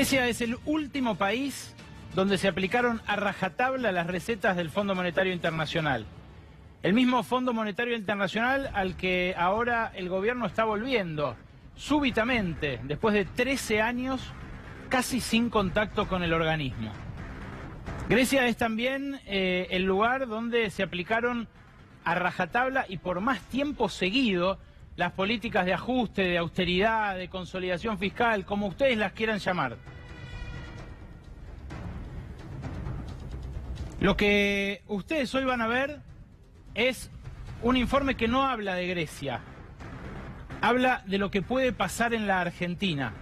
Grecia es el último país donde se aplicaron a rajatabla las recetas del Fondo Monetario Internacional. El mismo Fondo Monetario Internacional al que ahora el gobierno está volviendo, súbitamente, después de 13 años, casi sin contacto con el organismo. Grecia es también el lugar donde se aplicaron a rajatabla y por más tiempo seguido las políticas de ajuste, de austeridad, de consolidación fiscal, como ustedes las quieran llamar. Lo que ustedes hoy van a ver es un informe que no habla de Grecia, habla de lo que puede pasar en la Argentina.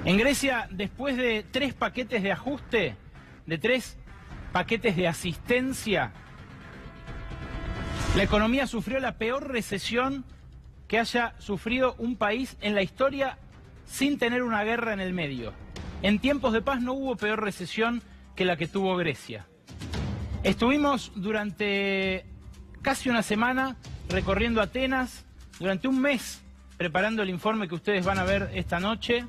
En Grecia, después de 3 paquetes de ajuste, de 3 paquetes de asistencia, la economía sufrió la peor recesión que haya sufrido un país en la historia sin tener una guerra en el medio. En tiempos de paz no hubo peor recesión que la que tuvo Grecia. Estuvimos durante casi una semana recorriendo Atenas, durante un mes preparando el informe que ustedes van a ver esta noche.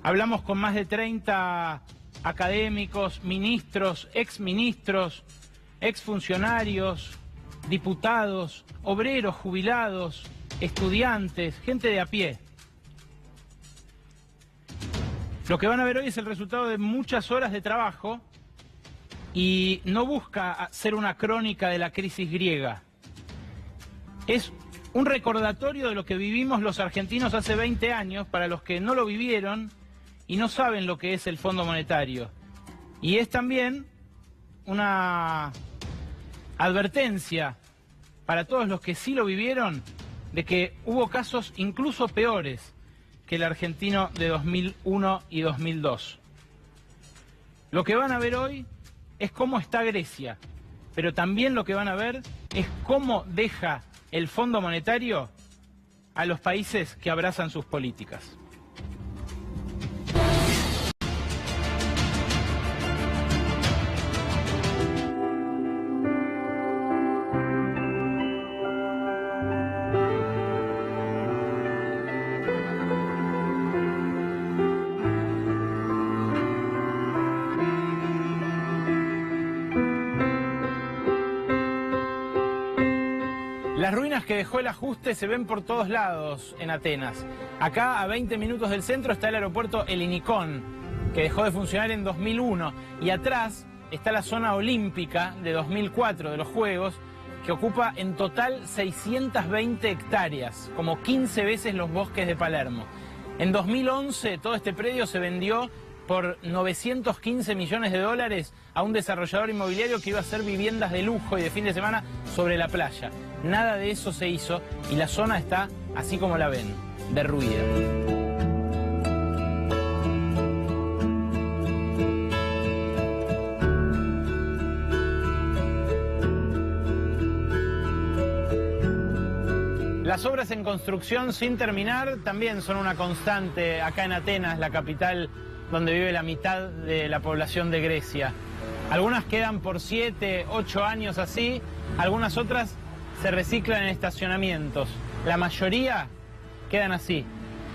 Hablamos con más de 30 académicos, ministros, exfuncionarios, diputados, obreros, jubilados, estudiantes, gente de a pie. Lo que van a ver hoy es el resultado de muchas horas de trabajo y no busca ser una crónica de la crisis griega. Es un recordatorio de lo que vivimos los argentinos hace 20 años, para los que no lo vivieron y no saben lo que es el Fondo Monetario. Y es también una advertencia para todos los que sí lo vivieron de que hubo casos incluso peores que el argentino de 2001 y 2002. Lo que van a ver hoy es cómo está Grecia, pero también lo que van a ver es cómo deja el Fondo Monetario a los países que abrazan sus políticas. Las ruinas que dejó el ajuste se ven por todos lados en Atenas. Acá, a 20 minutos del centro, está el aeropuerto Elinikon, que dejó de funcionar en 2001. Y atrás está la zona olímpica de 2004 de los Juegos, que ocupa en total 620 hectáreas, como 15 veces los bosques de Palermo. En 2011 todo este predio se vendió por 915 millones de dólares a un desarrollador inmobiliario que iba a hacer viviendas de lujo y de fin de semana sobre la playa. Nada de eso se hizo y la zona está, así como la ven, derruida. Las obras en construcción sin terminar también son una constante acá en Atenas, la capital donde vive la mitad de la población de Grecia. Algunas quedan por 7, 8 años así, algunas otras se reciclan en estacionamientos. La mayoría quedan así,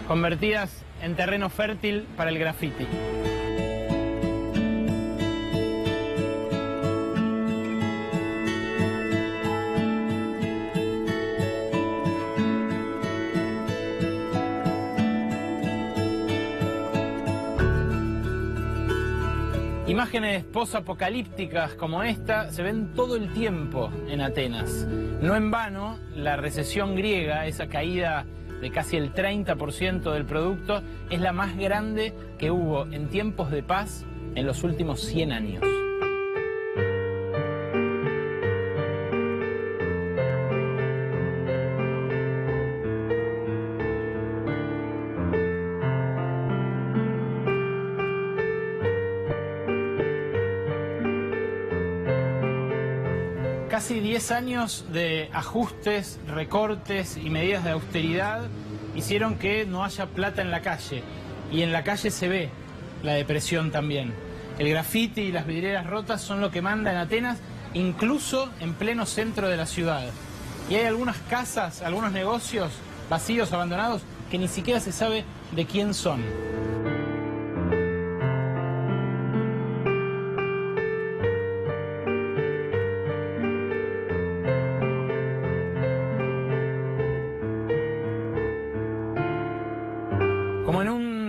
convertidas en terreno fértil para el graffiti. Imágenes posapocalípticas como esta se ven todo el tiempo en Atenas. No en vano, la recesión griega, esa caída de casi el 30% del producto, es la más grande que hubo en tiempos de paz en los últimos 100 años. Casi 10 años de ajustes, recortes y medidas de austeridad hicieron que no haya plata en la calle. Y en la calle se ve la depresión también. El grafiti y las vidrieras rotas son lo que manda en Atenas, incluso en pleno centro de la ciudad. Y hay algunas casas, algunos negocios vacíos, abandonados, que ni siquiera se sabe de quién son.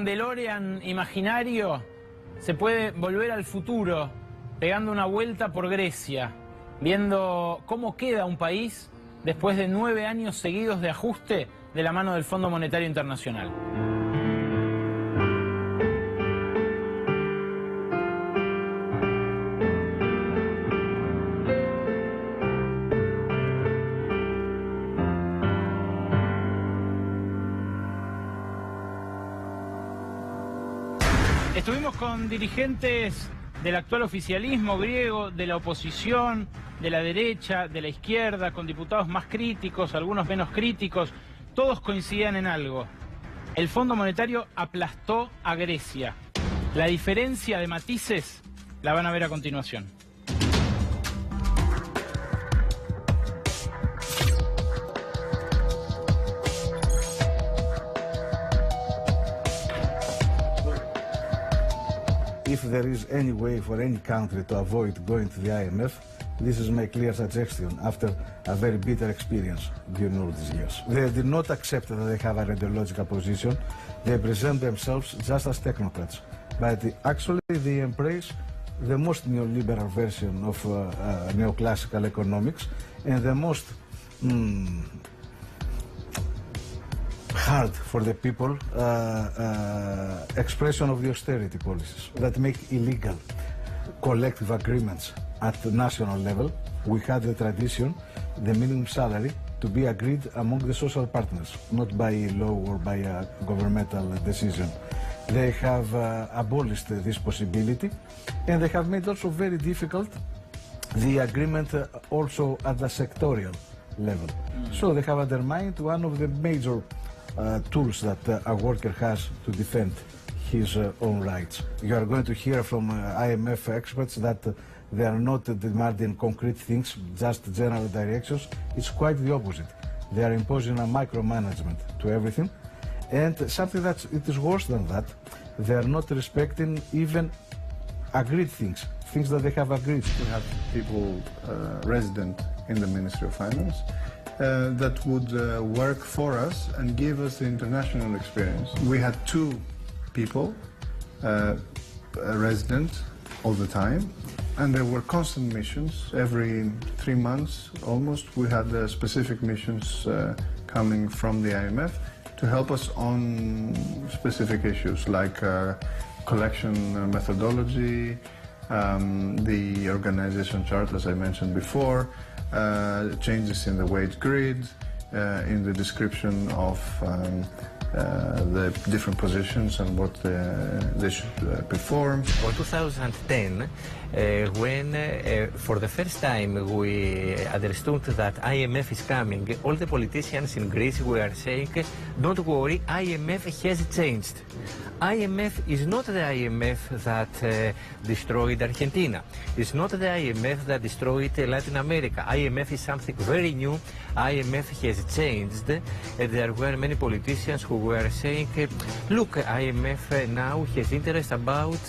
DeLorean imaginario se puede volver al futuro, pegando una vuelta por Grecia, viendo cómo queda un país después de 9 años seguidos de ajuste de la mano del Fondo Monetario Internacional. Estuvimos con dirigentes del actual oficialismo griego, de la oposición, de la derecha, de la izquierda, con diputados más críticos, algunos menos críticos. Todos coincidían en algo. El Fondo Monetario aplastó a Grecia. La diferencia de matices la van a ver a continuación. If there is any way for any country to avoid going to the IMF, this is my clear suggestion after a very bitter experience during all these years. They did not accept that they have an ideological position. They present themselves just as technocrats. But actually they embrace the most neoliberal version of neoclassical economics and the most hard for the people expression of the austerity policies that make illegal collective agreements at the national level. We had the tradition, the minimum salary, to be agreed among the social partners, not by law or by a governmental decision. They have abolished this possibility, and they have made also very difficult the agreement also at the sectorial level. So they have undermined one of the major tools that a worker has to defend his own rights. You are going to hear from IMF experts that they are not demanding concrete things, just general directions. It's quite the opposite. They are imposing a micromanagement to everything. And something that it is worse than that, they are not respecting even agreed things, things that they have agreed. We have people resident in the Ministry of Finance that would work for us and give us the international experience. We had 2 people resident all the time, and there were constant missions. Every 3 months almost we had specific missions coming from the IMF to help us on specific issues like collection methodology, the organization chart as I mentioned before, changes in the wage grid, in the description of the different positions and what they should perform. In 2010, when for the first time we understood that IMF is coming, all the politicians in Greece were saying, don't worry, IMF has changed. IMF is not the IMF that destroyed Argentina. It's not the IMF that destroyed Latin America. IMF is something very new. IMF has changed. There were many politicians who were saying, look, IMF now has interest about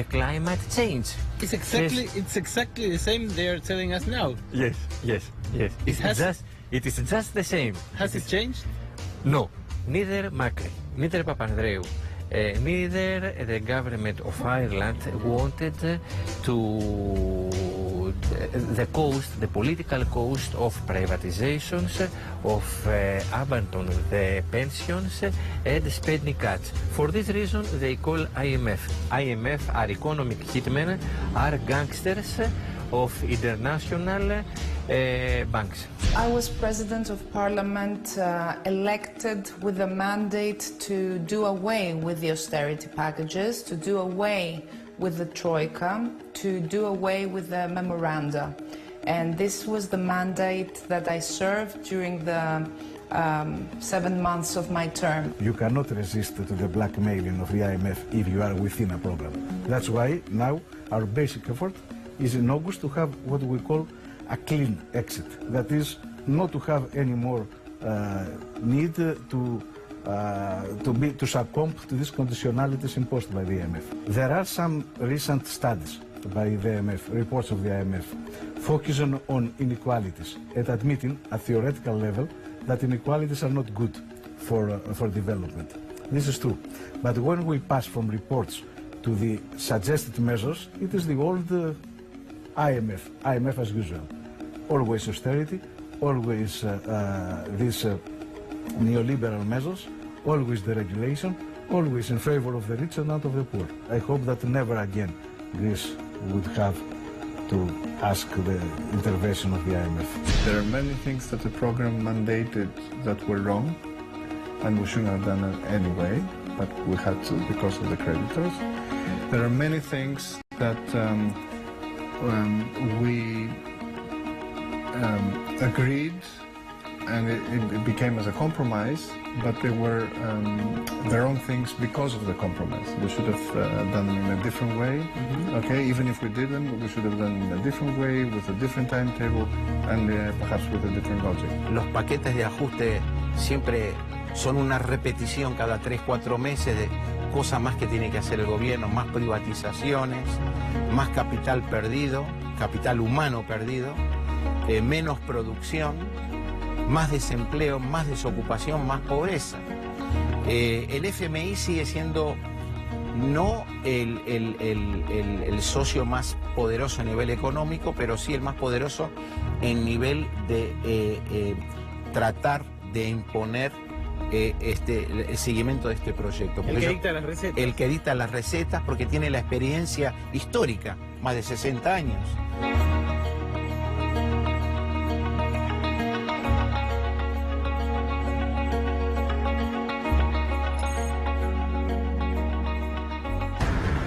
climate change. It's exactly the same they are telling us now. Yes. It is just the same. Has it changed? No, neither Macri, neither Papandreou, neither the government of Ireland wanted to the political cost of privatizations, of abandoning the pensions and spending cuts. For this reason, they call IMF. IMF are economic hitmen, are gangsters of international banks. I was President of Parliament elected with a mandate to do away with the austerity packages, to do away with the Troika, to do away with the memoranda. And this was the mandate that I served during the 7 months of my term. You cannot resist to the blackmailing of the IMF if you are within a problem. That's why now our basic effort is in August to have what we call a clean exit. That is, not to have any more need to succumb to these conditionalities imposed by the IMF. There are some recent studies by the IMF, reports of the IMF, focusing on inequalities and admitting at theoretical level that inequalities are not good for development. This is true. But when we pass from reports to the suggested measures, it is the old IMF as usual. Always austerity, always these neoliberal measures, always deregulation, always in favor of the rich and not of the poor. I hope that never again Greece would have to ask the intervention of the IMF. There are many things that the program mandated that were wrong, and we shouldn't have done it anyway, but we had to because of the creditors. There are many things that we agreed, and it became as a compromise, but they were the wrong things because of the compromise. We should have done them in a different way. Okay, even if we did them, we should have done them in a different way, with a different timetable, and perhaps with a different logic. Los paquetes de ajuste siempre son una repetición cada 3-4 meses de cosas más que tiene que hacer el gobierno, más privatizaciones, más capital perdido, capital humano perdido, menos producción, más desempleo, más desocupación, más pobreza. El FMI sigue siendo no el socio más poderoso a nivel económico, pero sí el más poderoso en nivel de tratar de imponer el seguimiento de este proyecto. El que dicta las recetas. El que dicta las recetas, porque tiene la experiencia histórica, más de 60 años.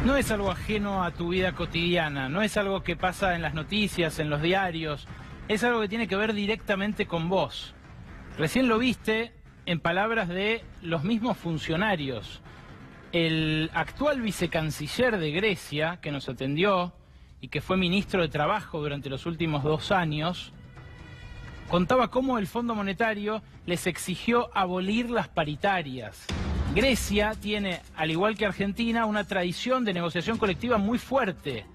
No es algo ajeno a tu vida cotidiana, no es algo que pasa en las noticias, en los diarios, es algo que tiene que ver directamente con vos. Recién lo viste en palabras de los mismos funcionarios. El actual vicecanciller de Grecia, que nos atendió y que fue ministro de Trabajo durante los últimos 2 años, contaba cómo el Fondo Monetario les exigió abolir las paritarias. Grecia tiene, al igual que Argentina, una tradición de negociación colectiva muy fuerte.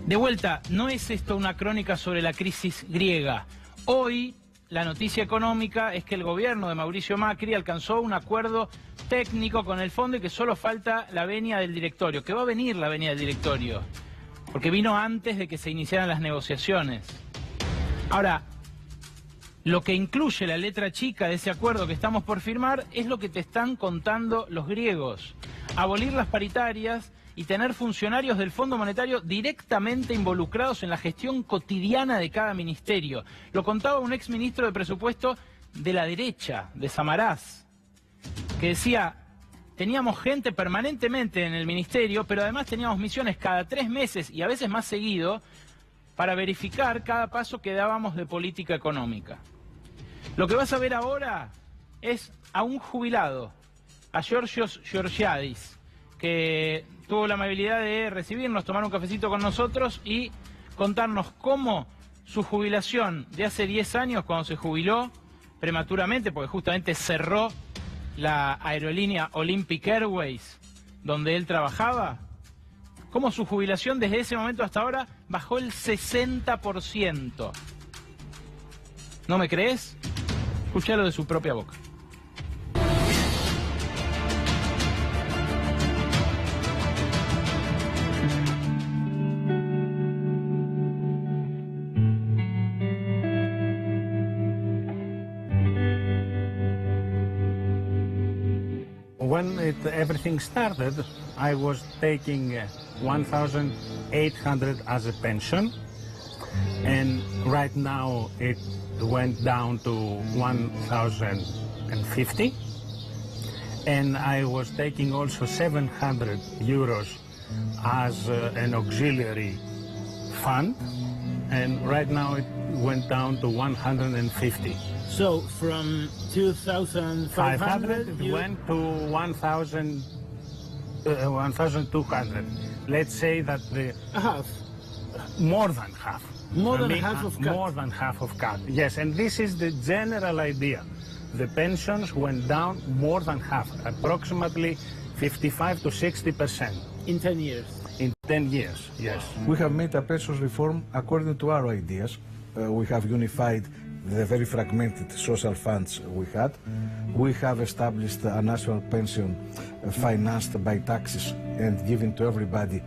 De vuelta, no es esto una crónica sobre la crisis griega. Hoy, la noticia económica es que el gobierno de Mauricio Macri alcanzó un acuerdo técnico con el fondo y que solo falta la venia del directorio, que va a venir la venia del directorio, porque vino antes de que se iniciaran las negociaciones. Ahora, lo que incluye la letra chica de ese acuerdo que estamos por firmar es lo que te están contando los griegos. Abolir las paritarias y tener funcionarios del Fondo Monetario directamente involucrados en la gestión cotidiana de cada ministerio. Lo contaba un exministro de Presupuesto de la derecha, de Samaras, que decía, teníamos gente permanentemente en el ministerio, pero además teníamos misiones cada 3 meses y a veces más seguido para verificar cada paso que dábamos de política económica. Lo que vas a ver ahora es a un jubilado, a Georgios Georgiadis, que tuvo la amabilidad de recibirnos, tomar un cafecito con nosotros y contarnos cómo su jubilación de hace 10 años, cuando se jubiló prematuramente, porque justamente cerró la aerolínea Olympic Airways, donde él trabajaba, cómo su jubilación desde ese momento hasta ahora bajó el 60%. ¿No me crees? Escuchalo de su propia boca. When everything started, I was taking 1,800 as a pension, and right now it went down to 1,050, and I was taking also 700 euros as an auxiliary fund, and right now it went down to 150. So from 2,500 it went to 1,200. Let's say that the half. more than half. More than half of cut. More than half of cut. Yes, and this is the general idea. The pensions went down more than half, approximately 55 to 60%. In 10 years. In 10 years, yes. We have made a pensions reform according to our ideas. We have unified the very fragmented social funds we had. We have established a national pension financed by taxes and given to everybody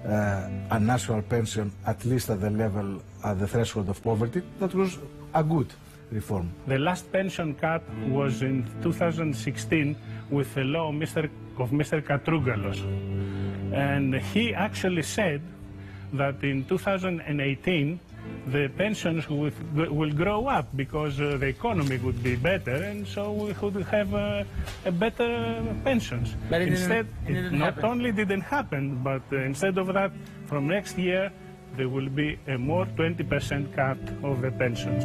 a national pension at least at the level, at the threshold of poverty. That was a good reform. The last pension cut was in 2016 with the law of Mr. Katrougalos. And he actually said that in 2018 the pensions will grow up because the economy would be better, and so we could have a better pensions. But instead, it not only didn't happen, but instead of that, from next year there will be a more 20% cut of the pensions.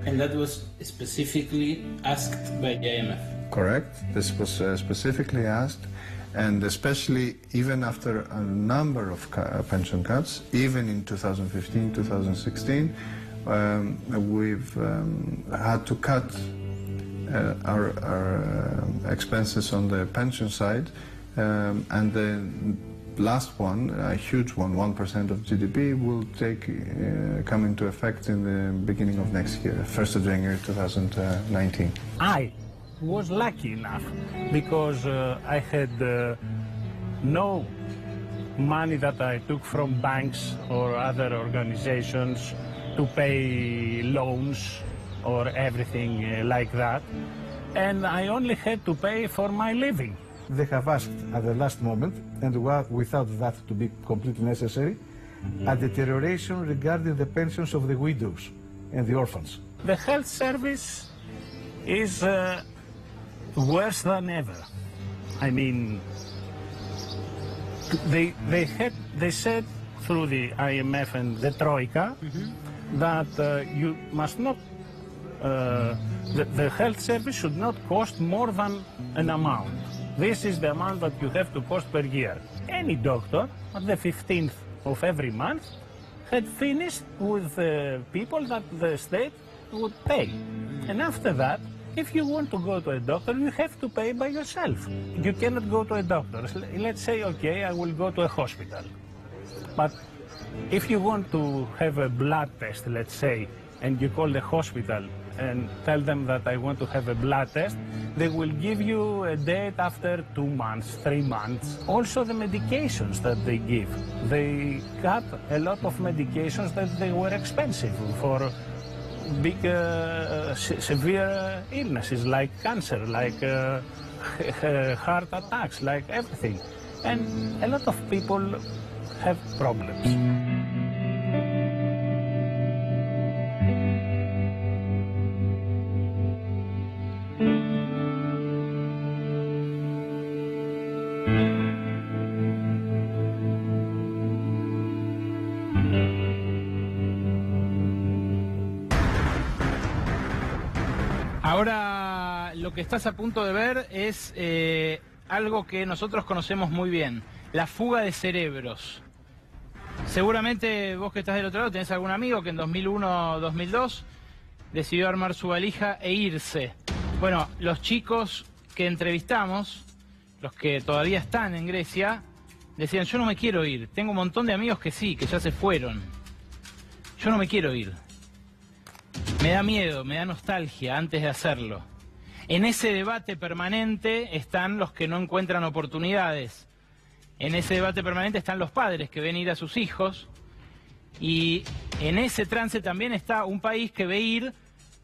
And that was specifically asked by the IMF. Correct. This was specifically asked, and especially even after a number of pension cuts, even in 2015, 2016, we've had to cut our expenses on the pension side, and the last one, a huge one, 1% of GDP, will come into effect in the beginning of next year, 1st of January 2019. I was lucky enough because I had no money that I took from banks or other organizations to pay loans or everything like that, and I only had to pay for my living. They have asked at the last moment, and without that to be completely necessary, a deterioration regarding the pensions of the widows and the orphans. The health service is worse than ever. I mean, they said through the IMF and the Troika that you must not, the health service should not cost more than an amount. This is the amount that you have to cost per year. Any doctor on the 15th of every month had finished with the people that the state would pay. And after that, if you want to go to a doctor, you have to pay by yourself. You cannot go to a doctor. Let's say, okay, I will go to a hospital. But if you want to have a blood test, let's say, and you call the hospital and tell them that I want to have a blood test, they will give you a date after 2 months, 3 months. Also the medications that they give. They cut a lot of medications that they were expensive for big, severe illnesses like cancer, like heart attacks, like everything. And a lot of people have problems. Ahora lo que estás a punto de ver es algo que nosotros conocemos muy bien, la fuga de cerebros. Seguramente vos que estás del otro lado tenés algún amigo que en 2001 o 2002 decidió armar su valija e irse. Bueno, los chicos que entrevistamos, los que todavía están en Grecia, decían, yo no me quiero ir. Tengo un montón de amigos que sí, que ya se fueron. Yo no me quiero ir. Me da miedo, me da nostalgia antes de hacerlo. En ese debate permanente están los que no encuentran oportunidades. En ese debate permanente están los padres que ven ir a sus hijos. Y en ese trance también está un país que ve ir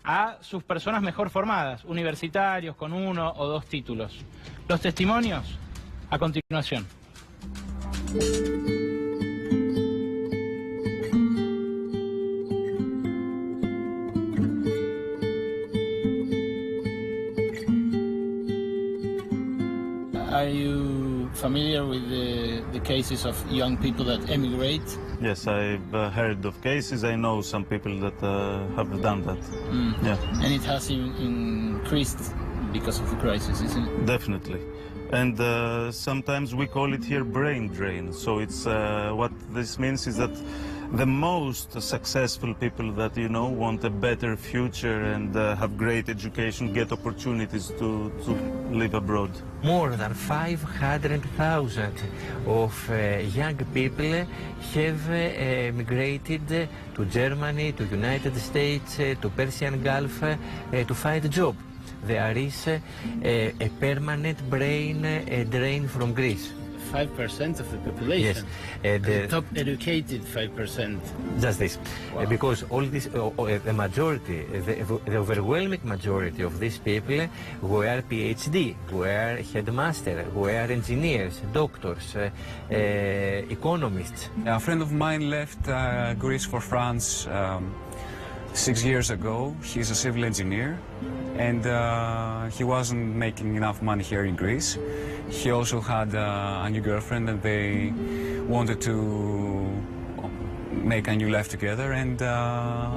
a sus personas mejor formadas, universitarios con 1 o 2 títulos. Los testimonios a continuación. Are you familiar with the cases of young people that emigrate? Yes, I've heard of cases. I know some people that have done that. Yeah. And it has increased because of the crisis, isn't it? Definitely. And sometimes we call it here brain drain. So it's what this means is that the most successful people that you know want a better future and have great education, get opportunities to live abroad. More than 500,000 of young people have migrated to Germany, to United States, to Persian Gulf to find a job. There is a permanent brain drain from Greece. 5% of the population. Yes, the top educated 5%. Just this, Wow. because all this, the majority, the overwhelming majority of these people were PhD, were headmaster, were engineers, doctors, economists. A friend of mine left Greece for France 6 years ago. He's a civil engineer, and he wasn't making enough money here in Greece. He also had a new girlfriend, and they wanted to make a new life together, and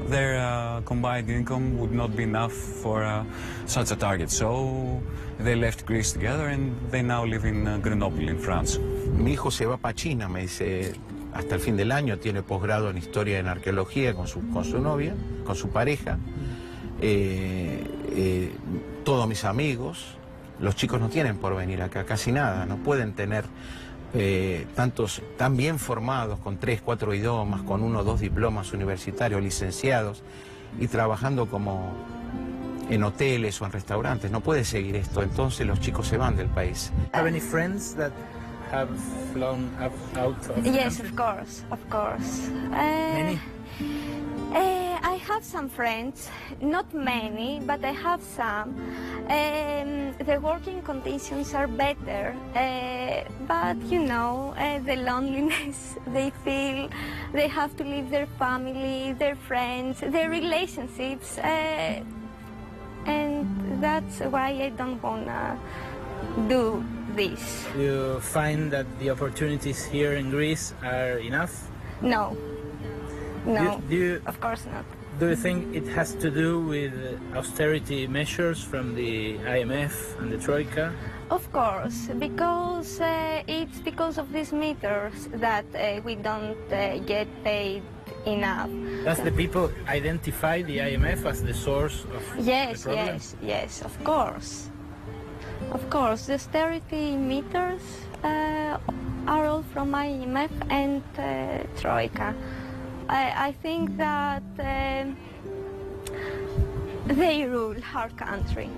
their combined income would not be enough for such a target. So they left Greece together, and they now live in Grenoble, in France. Mi hijo se va para China, me dice, hasta el fin del año, tiene posgrado en historia y en arqueología con su novia, con su pareja. Todos mis amigos, los chicos no tienen por venir acá, casi nada, no pueden tener tan bien formados, con 3, 4 idiomas, con 1 o 2 diplomas universitarios, licenciados, y trabajando como en hoteles o en restaurantes. No puede seguir esto, entonces los chicos se van del país. Have any friends that have flown out of Yes, the of course, of course. Many? I have some friends, not many, but I have some. The working conditions are better, but you know, the loneliness they feel, they have to leave their family, their friends, their relationships, and that's why I don't wanna do this. Do you find that the opportunities here in Greece are enough? No, no, Do you, of course not. do you think it has to do with austerity measures from the IMF and the Troika? Of course, because it's because of these meters that we don't get paid enough. Does the people identify the IMF as the source of Yes, the problem? yes, of course. Of course, the austerity meters are all from IMF and Troika. I think that they rule our country.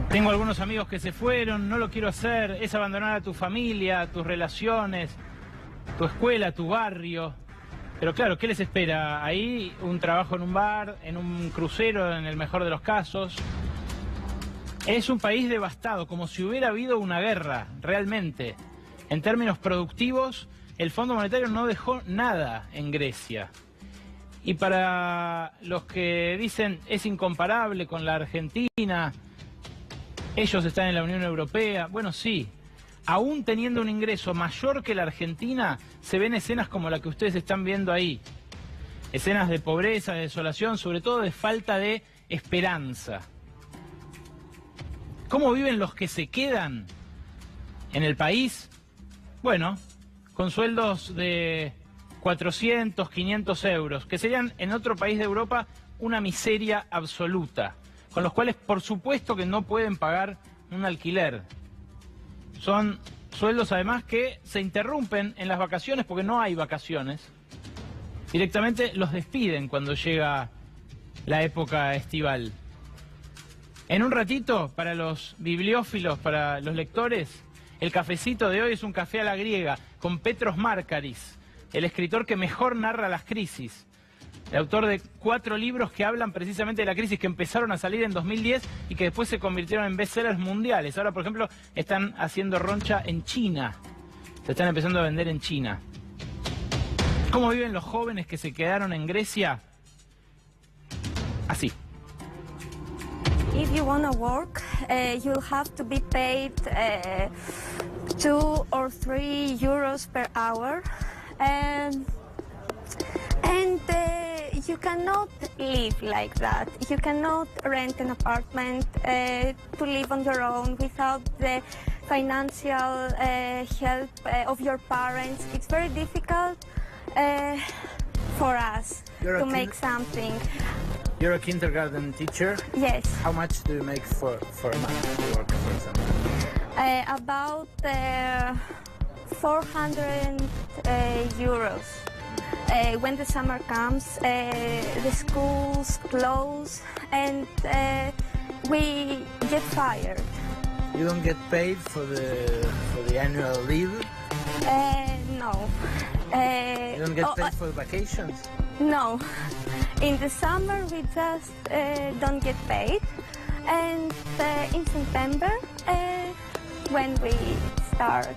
Tengo algunos amigos que se fueron, no lo quiero hacer, es abandonar a tu familia, tus relaciones, tu escuela, tu barrio. Pero claro, ¿qué les espera? Ahí un trabajo en un bar, en un crucero en el mejor de los casos. Es un país devastado, como si hubiera habido una guerra, realmente. En términos productivos, el Fondo Monetario no dejó nada en Grecia. Y para los que dicen es incomparable con la Argentina, ellos están en la Unión Europea, bueno, sí. Aún teniendo un ingreso mayor que la Argentina, se ven escenas como la que ustedes están viendo ahí. Escenas de pobreza, de desolación, sobre todo de falta de esperanza. ¿Cómo viven los que se quedan en el país? Bueno, con sueldos de 400, 500 euros, que serían en otro país de Europa una miseria absoluta, con los cuales por supuesto que no pueden pagar un alquiler. Son sueldos además que se interrumpen en las vacaciones porque no hay vacaciones. Directamente los despiden cuando llega la época estival. En un ratito, para los bibliófilos, para los lectores, el cafecito de hoy es un café a la griega, con Petros Markaris, el escritor que mejor narra las crisis. El autor de 4 libros que hablan precisamente de la crisis, que empezaron a salir en 2010 y que después se convirtieron en bestsellers mundiales. Ahora, por ejemplo, están haciendo roncha en China. Se están empezando a vender en China. ¿Cómo viven los jóvenes que se quedaron en Grecia? Así. if you want to work, you'll have to be paid 2 or 3 euros per hour. And you cannot live like that. You cannot rent an apartment to live on your own without the financial help of your parents. It's very difficult for us to make something. You're a kindergarten teacher? Yes. How much do you make for a month to work, for example? About 400 euros. When the summer comes, the schools close and we get fired. You don't get paid for the annual leave? No. You don't get paid for vacations? No. In the summer we just don't get paid, and in September, when we start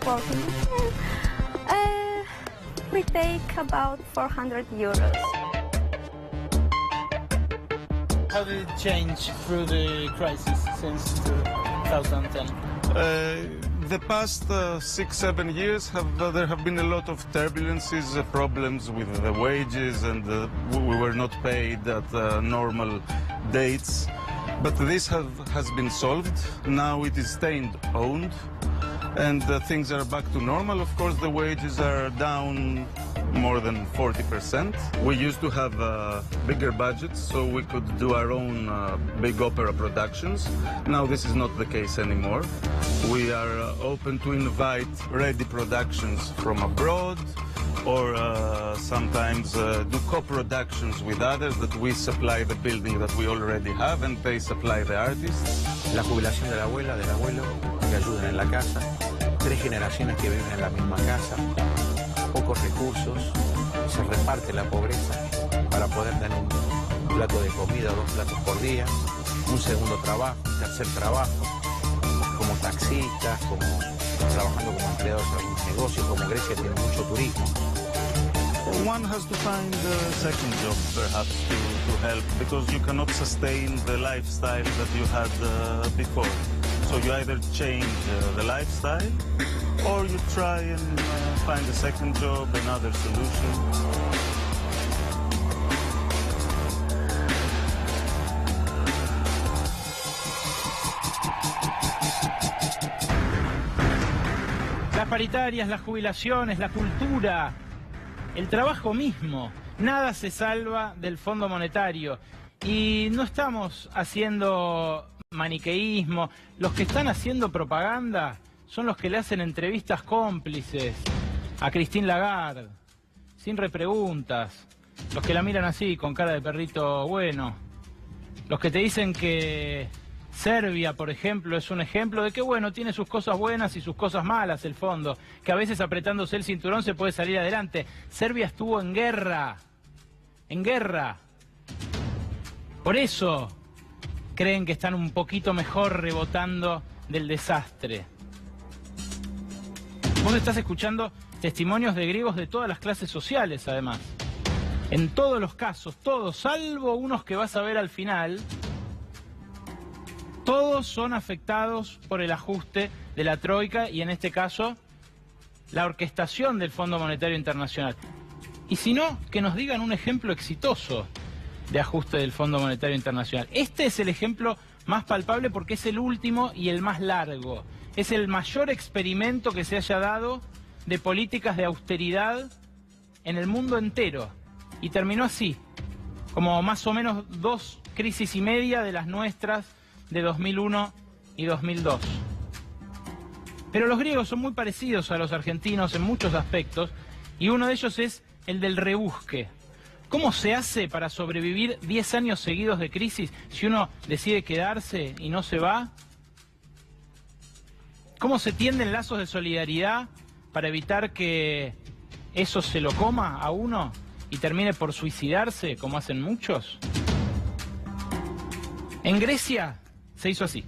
working, we take about 400 euros. How did it change through the crisis since 2010? The past 6-7 years there have been a lot of turbulences, problems with the wages, and we were not paid at normal dates. But this has been solved. Now it is state-owned, and things are back to normal. Of course, the wages are down more than 40%. We used to have bigger budgets, so we could do our own big opera productions. Now this is not the case anymore. We are open to invite ready productions from abroad, or sometimes do co-productions with others that we supply the building that we already have and they supply the artists. La jubilación de la abuela, del abuelo, que ayudan en la casa, 3 generaciones que viven en la misma casa, pocos recursos, se reparte la pobreza para poder tener un plato de comida, 2 platos por día, un segundo trabajo, un tercer trabajo, como taxistas, como trabajando como empleados en algún negocio, como Grecia tiene mucho turismo. One has to find a second job, perhaps, to help, because you cannot sustain the lifestyle that you had before. So you either change the lifestyle, or you try and find a second job, another solution. Las paritarias, las jubilaciones, la cultura, el trabajo mismo, nada se salva del Fondo Monetario. Y no estamos haciendo maniqueísmo, los que están haciendo propaganda son los que le hacen entrevistas cómplices a Christine Lagarde, sin repreguntas, los que la miran así, con cara de perrito bueno, los que te dicen que Serbia, por ejemplo, es un ejemplo de que, bueno, tiene sus cosas buenas y sus cosas malas el fondo, que a veces apretándose el cinturón se puede salir adelante. Serbia estuvo en guerra, en guerra. Por eso creen que están un poquito mejor rebotando del desastre. Vos estás escuchando testimonios de griegos de todas las clases sociales, además. En todos los casos, todos, salvo unos que vas a ver al final, todos son afectados por el ajuste de la Troika y, en este caso, la orquestación del Fondo Monetario Internacional. Y si no, que nos digan un ejemplo exitoso de ajuste del Fondo Monetario Internacional. Este es el ejemplo más palpable porque es el último y el más largo. Es el mayor experimento que se haya dado de políticas de austeridad en el mundo entero. Y terminó así, como más o menos 2 crisis y media de las nuestras de 2001 y 2002. Pero los griegos son muy parecidos a los argentinos en muchos aspectos, y uno de ellos es el del rebusque. ¿Cómo se hace para sobrevivir 10 años seguidos de crisis si uno decide quedarse y no se va? ¿Cómo se tienden lazos de solidaridad para evitar que eso se lo coma a uno y termine por suicidarse, como hacen muchos? En Grecia se hizo así.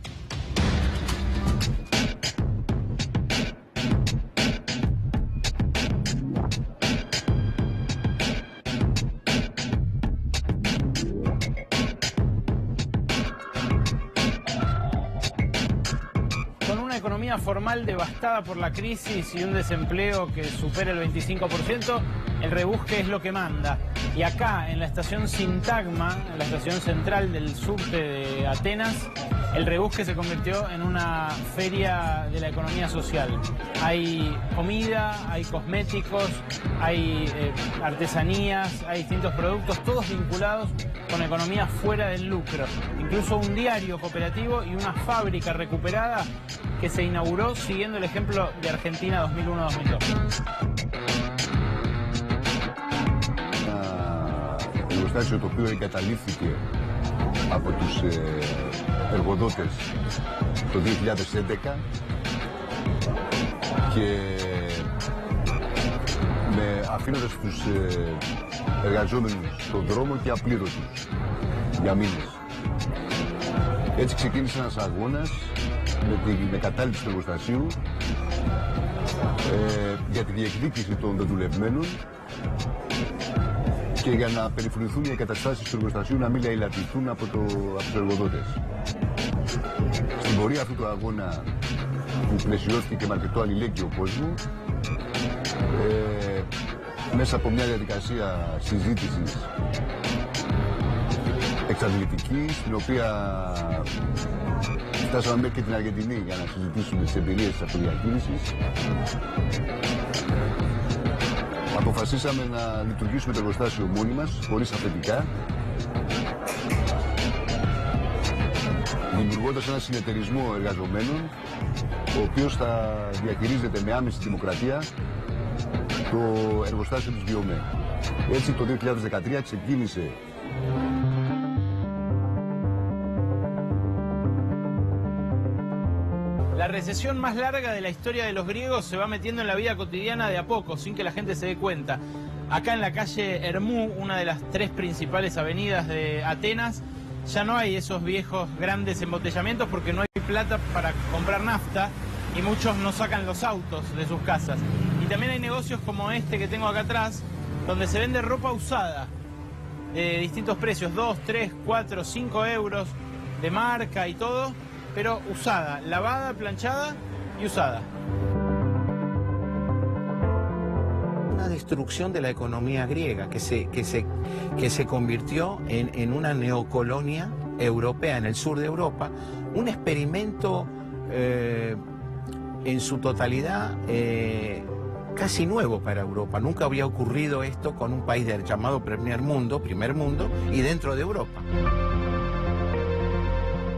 economía formal devastada por la crisis y un desempleo que supera el 25%, el rebusque es lo que manda. Y acá, en la estación Sintagma, en la estación central del subte de Atenas, el rebusque se convirtió en una feria de la economía social. Hay comida, hay cosméticos, hay artesanías, hay distintos productos, todos vinculados con economía fuera del lucro. Incluso un diario cooperativo y una fábrica recuperada que se inauguró siguiendo el ejemplo de Argentina 2001-2002. Εργοστάσιο το οποίο εγκαταλείφθηκε από τους εργοδότες το 2011 και αφήνοντας τους εργαζόμενους στον δρόμο και απλήρωτους για μήνες. Έτσι ξεκίνησε ένας αγώνας με την εγκατάλειψη του εργοστασίου για τη διεκδίκηση των δεδουλευμένων και για να περιφρονηθούν οι εγκαταστάσεις του εργοστασίου να μην λαιλατηθούν από τους εργοδότες. Στην πορεία αυτού του αγώνα που πλαισιώθηκε και με αρκετό αλληλέγγυο κόσμο, μέσα από μια διαδικασία συζήτησης εξαντλητική, στην οποία φτάσαμε μέχρι και την Αργεντινή για να συζητήσουμε τις εμπειρίες της αυτοδιαχείρισης, αποφασίσαμε να λειτουργήσουμε το εργοστάσιο μόνοι μας, χωρίς αφεντικά, δημιουργώντας ένα συνεταιρισμό εργαζομένων, ο οποίος θα διαχειρίζεται με άμεση δημοκρατία το εργοστάσιο της Βιομέ. Έτσι το 2013 ξεκίνησε La recesión más larga de la historia de los griegos se va metiendo en la vida cotidiana de a poco, sin que la gente se dé cuenta. Acá en la calle Hermú, una de las tres principales avenidas de Atenas, ya no hay esos viejos grandes embotellamientos porque no hay plata para comprar nafta y muchos no sacan los autos de sus casas. Y también hay negocios como este que tengo acá atrás, donde se vende ropa usada de distintos precios, 2, 3, 4, 5 euros, de marca y todo, pero usada, lavada, planchada y usada. Una destrucción de la economía griega que se convirtió en una neocolonia europea en el sur de Europa, un experimento en su totalidad casi nuevo para Europa. Nunca había ocurrido esto con un país del llamado primer mundo, y dentro de Europa.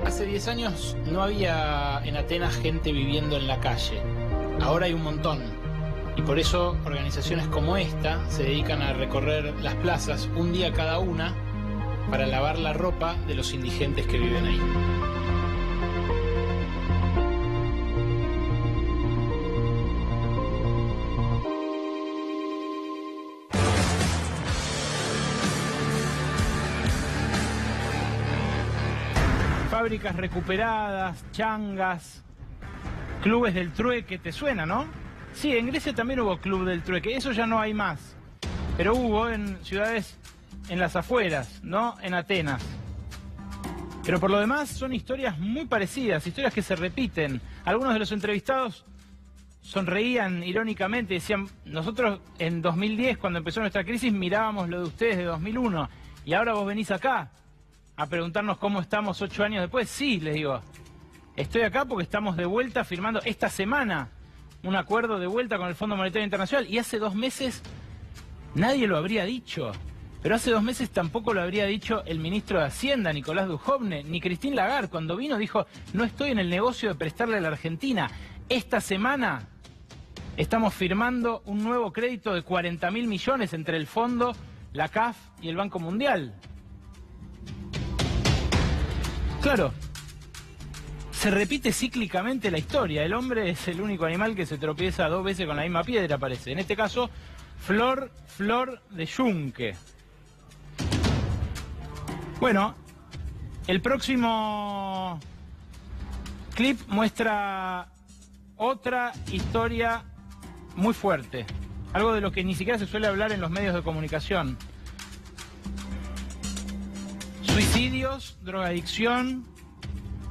Hace 10 años no había en Atenas gente viviendo en la calle. Ahora hay un montón. Y por eso organizaciones como esta se dedican a recorrer las plazas un día cada una para lavar la ropa de los indigentes que viven ahí. Fábricas recuperadas, changas, clubes del trueque, ¿te suena, no? Sí, en Grecia también hubo club del trueque, eso ya no hay más. Pero hubo en ciudades en las afueras, no en Atenas. Pero por lo demás son historias muy parecidas, historias que se repiten. Algunos de los entrevistados sonreían irónicamente, decían, nosotros en 2010, cuando empezó nuestra crisis, mirábamos lo de ustedes de 2001, y ahora vos venís acá a preguntarnos cómo estamos 8 años después. Sí, les digo, estoy acá porque estamos de vuelta firmando esta semana un acuerdo de vuelta con el Fondo Monetario Internacional, y hace 2 meses nadie lo habría dicho, pero hace 2 meses tampoco lo habría dicho el ministro de Hacienda, Nicolás Dujovne, ni Christine Lagarde. Cuando vino dijo, no estoy en el negocio de prestarle a la Argentina. Esta semana estamos firmando un nuevo crédito de 40.000 millones entre el Fondo, la CAF y el Banco Mundial. Claro, se repite cíclicamente la historia. El hombre es el único animal que se tropieza 2 veces con la misma piedra, parece. En este caso, flor de yunque. Bueno, el próximo clip muestra otra historia muy fuerte. Algo de lo que ni siquiera se suele hablar en los medios de comunicación. Suicidios, drogadicción,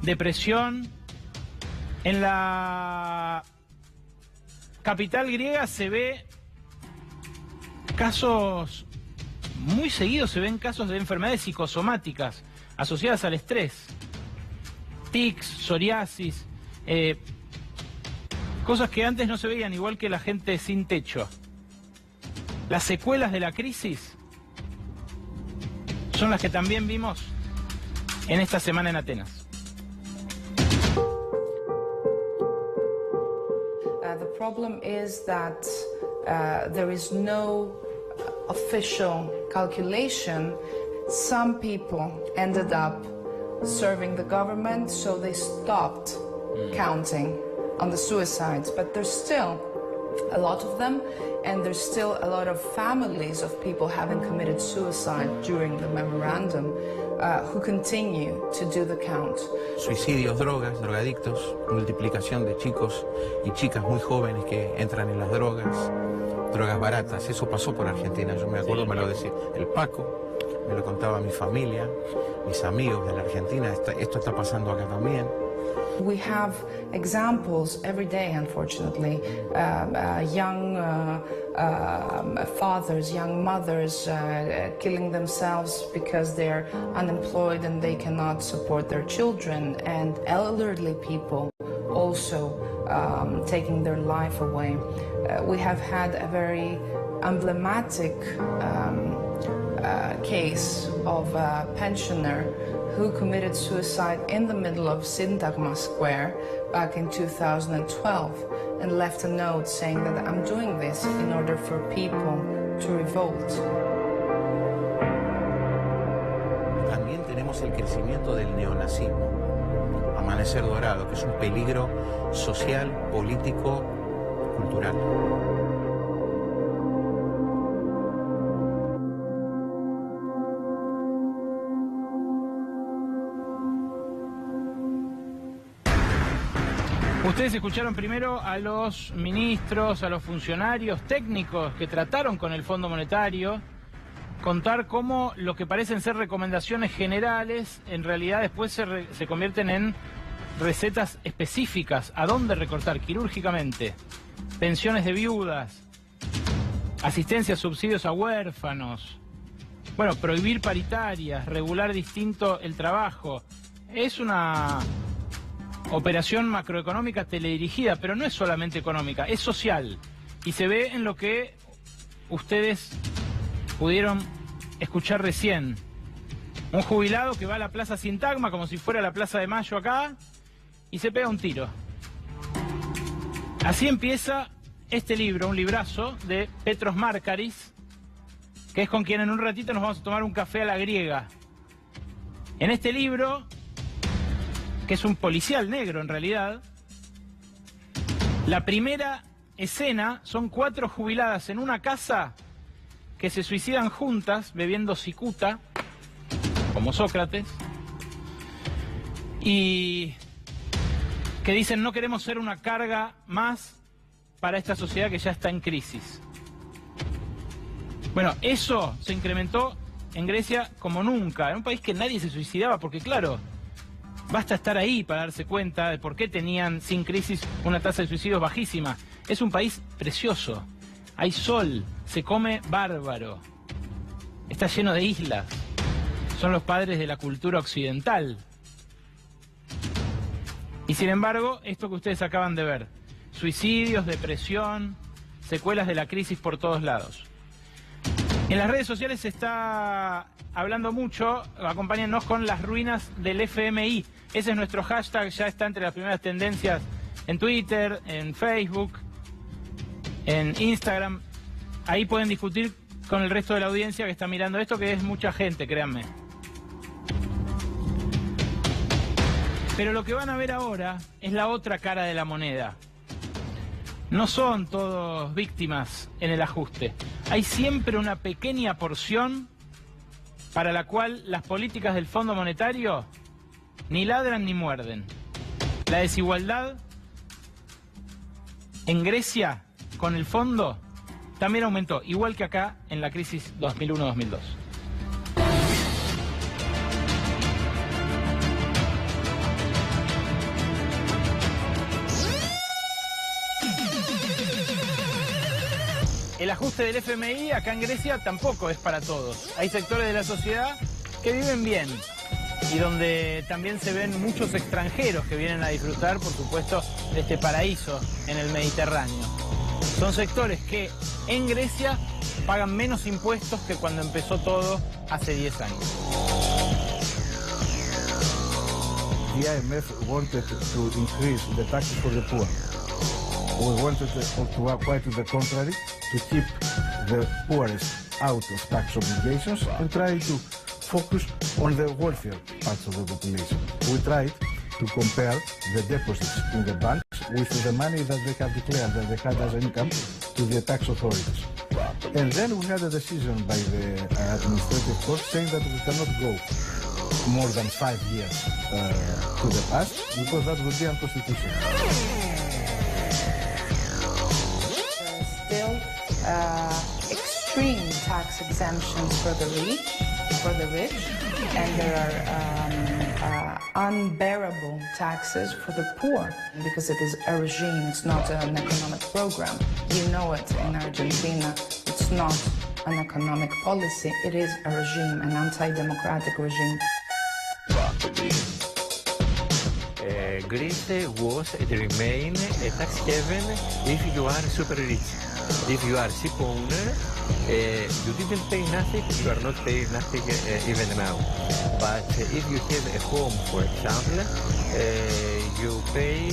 depresión, En la capital griega se ve casos, muy seguidos se ven casos de enfermedades psicosomáticas asociadas al estrés. Tics, psoriasis, cosas que antes no se veían, igual que la gente sin techo. Las secuelas de la crisis son las que también vimos en esta semana en Atenas. The problem is that there is no official calculation. Some people ended up serving the government, so they stopped counting on the suicides. But there's still a lot of them, and there's still a lot of families of people having committed suicide during the memorandum who continue to do the count. Suicidios, drogas, drogadictos, multiplicación de chicos y chicas muy jóvenes que entran en las drogas baratas. Eso pasó por Argentina, yo me acuerdo, me lo decía el Paco, me lo contaba mi familia, mis amigos de la Argentina, esto está pasando acá también. We have examples every day, unfortunately, young fathers, young mothers killing themselves because they're unemployed and they cannot support their children, and elderly people also taking their life away. We have had a very emblematic case of a pensioner who committed suicide in the middle of Syntagma Square back in 2012 and left a note saying that I'm doing this in order for people to revolt. También tenemos el crecimiento del neonazismo, Amanecer Dorado, que es un peligro social, político, cultural. Ustedes escucharon primero a los ministros, a los funcionarios técnicos que trataron con el Fondo Monetario, contar cómo lo que parecen ser recomendaciones generales, en realidad después se convierten en recetas específicas. ¿A dónde recortar quirúrgicamente? Pensiones de viudas, asistencia, subsidios a huérfanos, bueno, prohibir paritarias, regular distinto el trabajo. Es una operación macroeconómica teledirigida, pero no es solamente económica, es social. Y se ve en lo que ustedes pudieron escuchar recién. Un jubilado que va a la Plaza Syntagma, como si fuera la Plaza de Mayo acá, y se pega un tiro. Así empieza este libro, un librazo de Petros Markaris, que es con quien en un ratito nos vamos a tomar un café a la griega. En este libro, que es un policial negro en realidad, la primera escena son 4 jubiladas en una casa que se suicidan juntas bebiendo cicuta, como Sócrates, y que dicen no queremos ser una carga más para esta sociedad que ya está en crisis. Bueno, eso se incrementó en Grecia como nunca, en un país que nadie se suicidaba, porque claro, basta estar ahí para darse cuenta de por qué tenían sin crisis una tasa de suicidios bajísima. Es un país precioso, hay sol, se come bárbaro, está lleno de islas, son los padres de la cultura occidental. Y sin embargo, esto que ustedes acaban de ver, suicidios, depresión, secuelas de la crisis por todos lados. En las redes sociales se está hablando mucho, acompáñennos con las ruinas del FMI. Ese es nuestro hashtag, ya está entre las primeras tendencias en Twitter, en Facebook, en Instagram. Ahí pueden discutir con el resto de la audiencia que está mirando esto, que es mucha gente, créanme. Pero lo que van a ver ahora es la otra cara de la moneda. No son todos víctimas en el ajuste. Hay siempre una pequeña porción para la cual las políticas del Fondo Monetario ni ladran ni muerden. La desigualdad en Grecia con el fondo también aumentó, igual que acá en la crisis 2001-2002. el ajuste del FMI acá en Grecia tampoco es para todos. Hay sectores de la sociedad que viven bien y donde también se ven muchos extranjeros que vienen a disfrutar, por supuesto, de este paraíso en el Mediterráneo. Son sectores que en Grecia pagan menos impuestos que cuando empezó todo hace 10 años. The IMF wanted to increase the taxes for the poor. We wanted to quite to the contrary, to keep the poorest out of tax obligations and try to focus on the wealthier parts of the population. We tried to compare the deposits in the banks with the money that they have declared that they had as income to the tax authorities. And then we had a decision by the administrative court saying that we cannot go more than 5 years to the past because that would be unconstitutional. Still extreme tax exemptions for the rich, and there are unbearable taxes for the poor because it is a regime, it's not an economic program. You know it in Argentina, it's not an economic policy, it is a regime, an anti-democratic regime. Greece was and remain a tax haven if you are super rich. If you are cheap owner, you didn't pay nothing, you are not paying nothing even now. But if you have a home, for example, you pay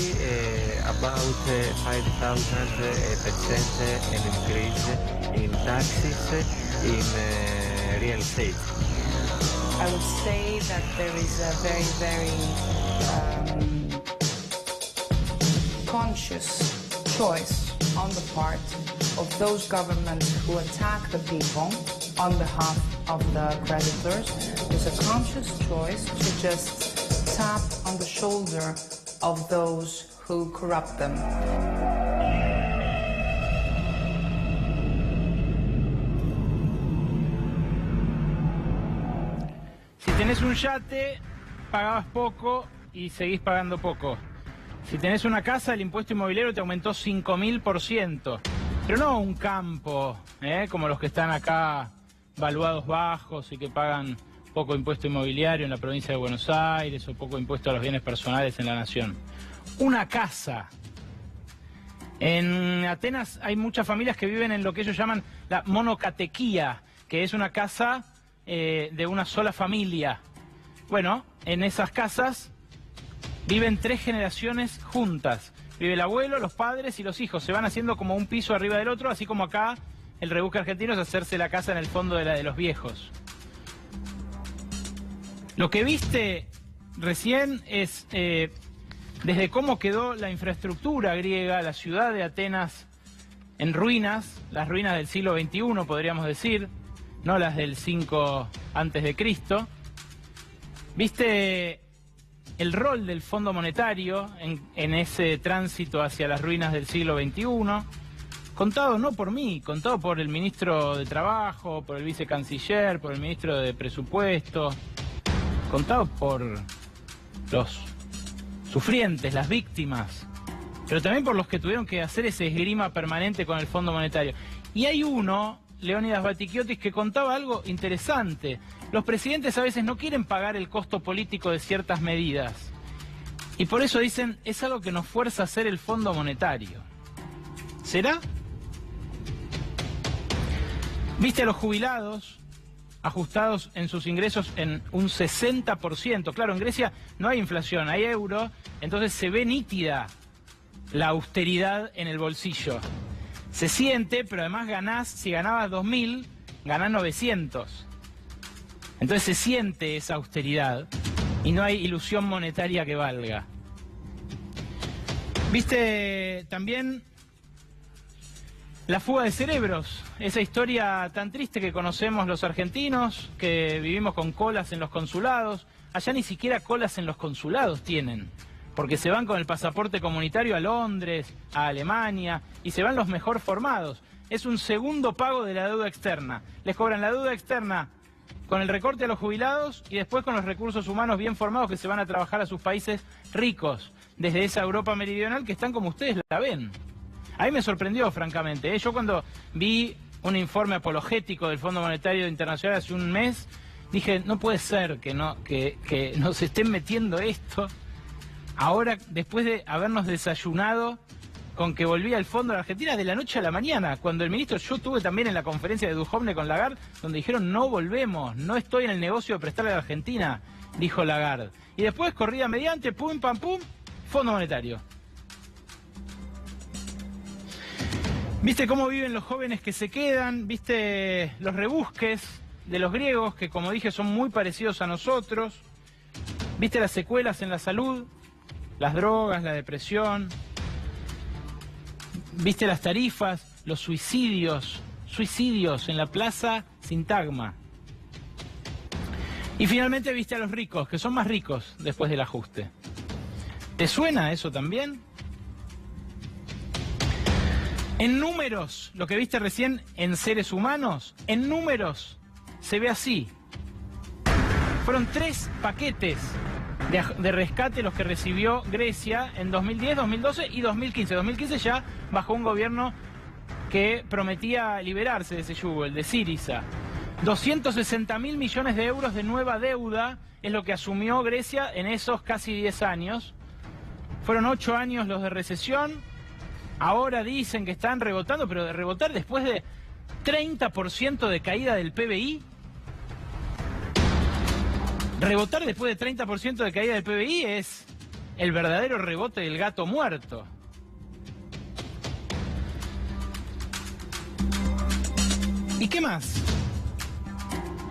about 5,000% an increase in taxes in real estate. I would say that there is a very, very conscious choice on the part of those governments who attack the people on behalf of the creditors. There's a conscious choice to just tap on the shoulder of those who corrupt them. Si tenés un yate, pagabas poco y seguís pagando poco. Si tenés una casa, el impuesto inmobiliario te aumentó 5.000%. Pero no un campo, como los que están acá valuados bajos y que pagan poco impuesto inmobiliario en la provincia de Buenos Aires o poco impuesto a los bienes personales en la nación. Una casa. En Atenas hay muchas familias que viven en lo que ellos llaman la monocatequía, que es una casa de una sola familia. Bueno, en esas casas viven 3 generaciones juntas. Vive el abuelo, los padres y los hijos. Se van haciendo como un piso arriba del otro, así como acá el rebusque argentino es hacerse la casa en el fondo de la de los viejos. Lo que viste recién es desde cómo quedó la infraestructura griega, la ciudad de Atenas en ruinas, las ruinas del siglo XXI podríamos decir, no las del 5 antes de Cristo. Viste el rol del Fondo Monetario en ese tránsito hacia las ruinas del siglo XXI, contado no por mí, contado por el ministro de Trabajo, por el vicecanciller, por el ministro de Presupuesto, contado por los sufrientes, las víctimas, pero también por los que tuvieron que hacer ese esgrima permanente con el Fondo Monetario. Y hay uno, Leónidas Batikiotis, que contaba algo interesante. Los presidentes a veces no quieren pagar el costo político de ciertas medidas. Y por eso dicen, es algo que nos fuerza a hacer el Fondo Monetario. ¿Será? ¿Viste a los jubilados ajustados en sus ingresos en un 60%? Claro, en Grecia no hay inflación, hay euro, entonces se ve nítida la austeridad en el bolsillo. Se siente, pero además ganás, si ganabas 2.000, ganás 900. Entonces se siente esa austeridad y no hay ilusión monetaria que valga. ¿Viste también la fuga de cerebros? Esa historia tan triste que conocemos los argentinos, que vivimos con colas en los consulados. Allá ni siquiera colas en los consulados tienen, porque se van con el pasaporte comunitario a Londres, a Alemania, y se van los mejor formados. Es un segundo pago de la deuda externa. Les cobran la deuda externa con el recorte a los jubilados y después con los recursos humanos bien formados que se van a trabajar a sus países ricos, desde esa Europa meridional que están como ustedes la ven. A mí me sorprendió, francamente. Yo cuando vi un informe apologético del Fondo Monetario Internacional hace un mes, dije, no puede ser que nos estén metiendo esto ahora, después de habernos desayunado con que volvía el fondo a la Argentina de la noche a la mañana, cuando el ministro, yo estuve también en la conferencia de Duhovne con Lagarde, donde dijeron, no volvemos, no estoy en el negocio de prestarle a la Argentina, dijo Lagarde. Y después, corrida mediante, pum, pam, pum, Fondo Monetario. ¿Viste cómo viven los jóvenes que se quedan? ¿Viste los rebusques de los griegos, que como dije son muy parecidos a nosotros? ¿Viste las secuelas en la salud? Las drogas, la depresión. ¿Viste las tarifas? Los suicidios en la plaza Sintagma. Y finalmente viste a los ricos, que son más ricos después del ajuste. ¿Te suena eso también? En números, lo que viste recién en seres humanos, en números se ve así. Fueron 3 paquetes de rescate los que recibió Grecia en 2010, 2012 y 2015. 2015 ya bajo un gobierno que prometía liberarse de ese yugo, el de Syriza. 260.000 millones de euros de nueva deuda es lo que asumió Grecia en esos casi 10 años. Fueron 8 años los de recesión. Ahora dicen que están rebotando, pero de rebotar después de 30% de caída del PBI. Rebotar después de 30% de caída del PBI es el verdadero rebote del gato muerto. ¿Y qué más?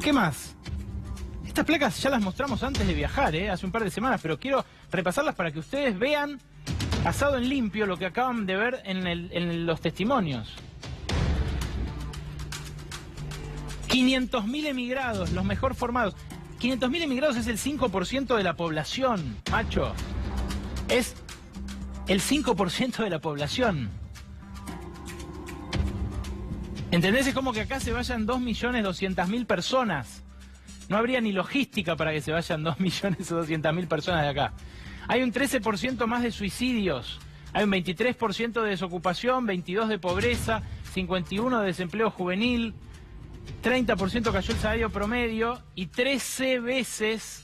¿Qué más? Estas placas ya las mostramos antes de viajar, hace un par de semanas, pero quiero repasarlas para que ustedes vean pasado en limpio lo que acaban de ver en los testimonios. 500.000 emigrados, los mejor formados. 500.000 emigrados es el 5% de la población, macho. Es el 5% de la población. ¿Entendés? Es como que acá se vayan 2.200.000 personas. No habría ni logística para que se vayan 2.200.000 personas de acá. Hay un 13% más de suicidios, hay un 23% de desocupación, 22% de pobreza, 51% de desempleo juvenil, 30% cayó el salario promedio y 13 veces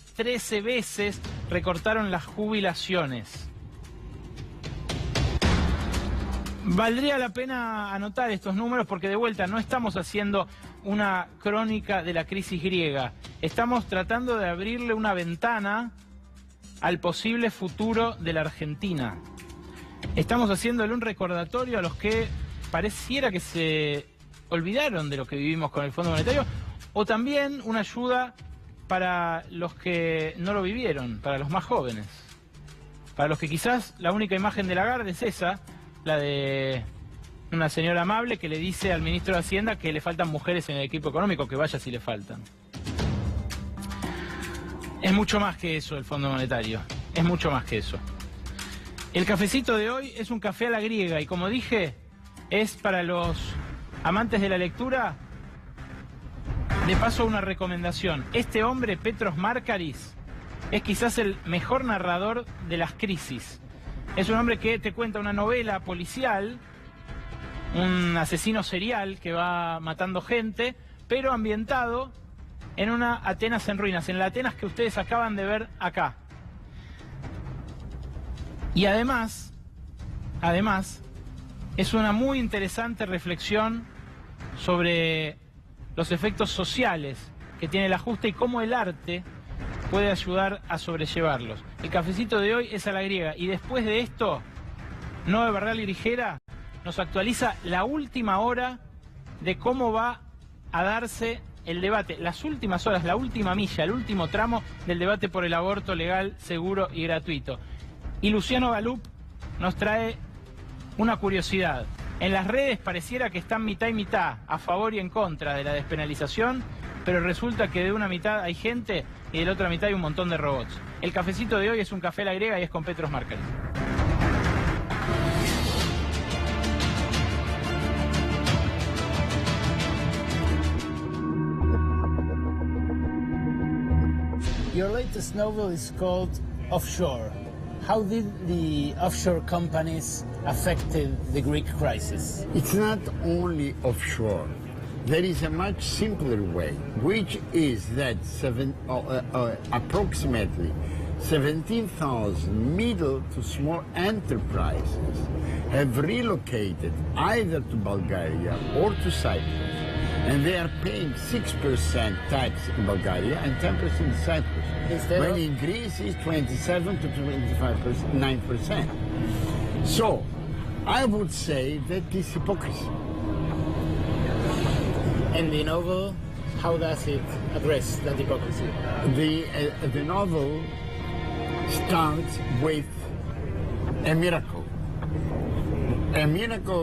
recortaron las jubilaciones. Valdría la pena anotar estos números porque de vuelta no estamos haciendo una crónica de la crisis griega, estamos tratando de abrirle una ventana al posible futuro de la Argentina. Estamos haciéndole un recordatorio a los que pareciera que se olvidaron de lo que vivimos con el Fondo Monetario, o también una ayuda para los que no lo vivieron, para los más jóvenes, para los que quizás la única imagen de Lagarde es esa, la de una señora amable que le dice al ministro de Hacienda que le faltan mujeres en el equipo económico, que vaya si le faltan. Es mucho más que eso el Fondo Monetario, es mucho más que eso. El cafecito de hoy es un café a la griega y como dije, es para los amantes de la lectura, de paso una recomendación. Este hombre, Petros Markaris, es quizás el mejor narrador de las crisis. Es un hombre que te cuenta una novela policial, un asesino serial que va matando gente, pero ambientado en una Atenas en ruinas, en la Atenas que ustedes acaban de ver acá. Y además, es una muy interesante reflexión sobre los efectos sociales que tiene el ajuste y cómo el arte puede ayudar a sobrellevarlos. El cafecito de hoy es a la griega y después de esto, Noé Barral y Grijera nos actualiza la última hora de cómo va a darse el debate, las últimas horas, la última milla, el último tramo del debate por el aborto legal, seguro y gratuito. Y Luciano Galup nos trae una curiosidad. En las redes pareciera que están mitad y mitad, a favor y en contra de la despenalización, pero resulta que de una mitad hay gente y de la otra mitad hay un montón de robots. El cafecito de hoy es un café a la griega y es con Petros Markaris. Your latest novel is called Offshore. how did the offshore companies affected the Greek crisis? It's not only offshore. There is a much simpler way, which is that approximately 17,000 middle to small enterprises have relocated either to Bulgaria or to Cyprus, and they are paying 6% tax in Bulgaria and 10% in Cyprus, when in Greece it's 27 to 9%. So I would say that this hypocrisy. And the novel, how does it address that hypocrisy? The novel starts with a miracle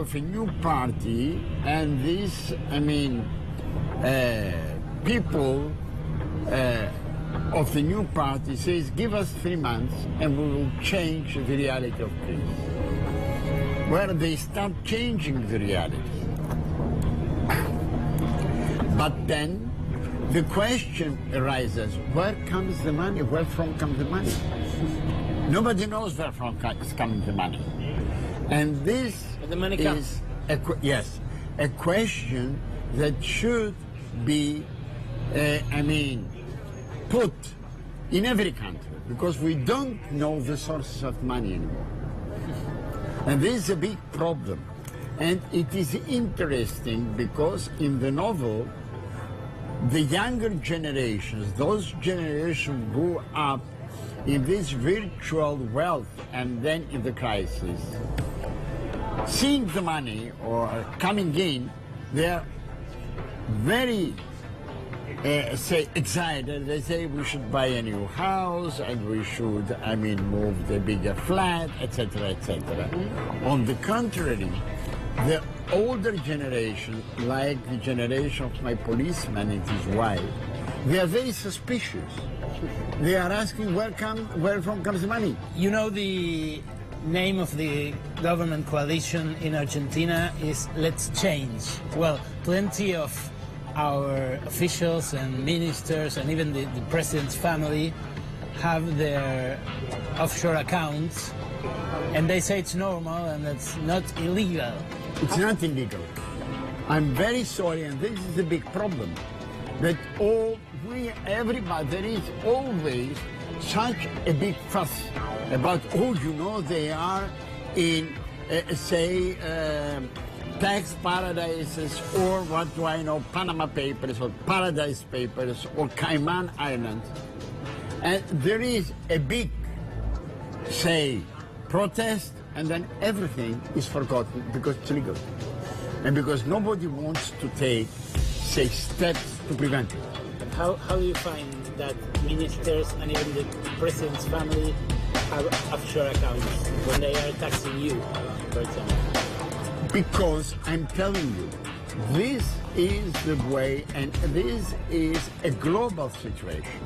of a new party, and this, people of the new party says, give us 3 months and we will change the reality of Greece. Where they start changing the reality. But then the question arises, where comes the money? Where from comes the money? Nobody knows where from is coming the money. And this is a question that should be, put in every country, because we don't know the sources of money anymore. And this is a big problem. And it is interesting because in the novel, the younger generations, those generations grew up in this virtual wealth and then in the crisis, seeing the money or coming in, they're very excited. They say we should buy a new house and we should, move the bigger flat, etc., etc. On the contrary, the older generation, like the generation of my policeman and his wife, they are very suspicious. They are asking where from comes the money. You know, the name of the government coalition in Argentina is Let's Change. Well, plenty of our officials and ministers and even the president's family have their offshore accounts, and they say it's normal and it's not illegal. It's not illegal. I'm very sorry, and this is the big problem, that everybody, there is always such a big fuss about, they are in, tax paradises, or what do I know, Panama Papers, or Paradise Papers, or Cayman Islands. And there is a big, protest, and then everything is forgotten because it's legal. And because nobody wants to take, steps to prevent it. How do you find that ministers and even the president's family have offshore accounts when they are taxing you, for example? Because I'm telling you, this is the way, and this is a global situation.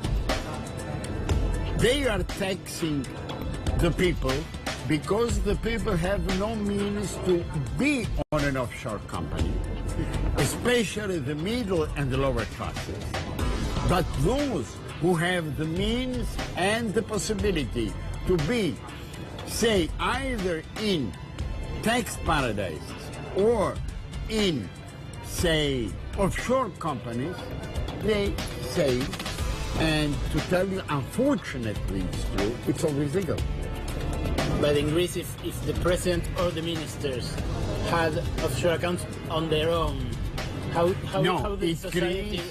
They are taxing the people because the people have no means to be on an offshore company, especially the middle and the lower classes. But those who have the means and the possibility to be, either in tax paradises or in, offshore companies, they say, and to tell you, unfortunately it's true, it's always legal. But in Greece, if the president or the ministers had offshore accounts on their own, how the society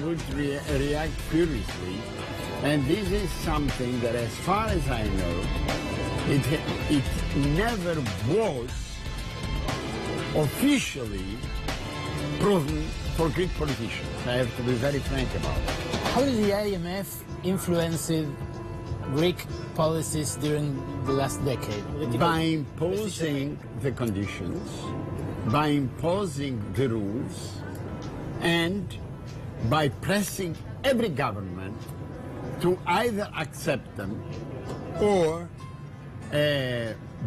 would react furiously. And this is something that, as far as I know, it never was officially proven for Greek politicians. I have to be very frank about it. How did the IMF influence Greek policies during the last decade? By imposing the conditions, by imposing the rules, and by pressing every government to either accept them or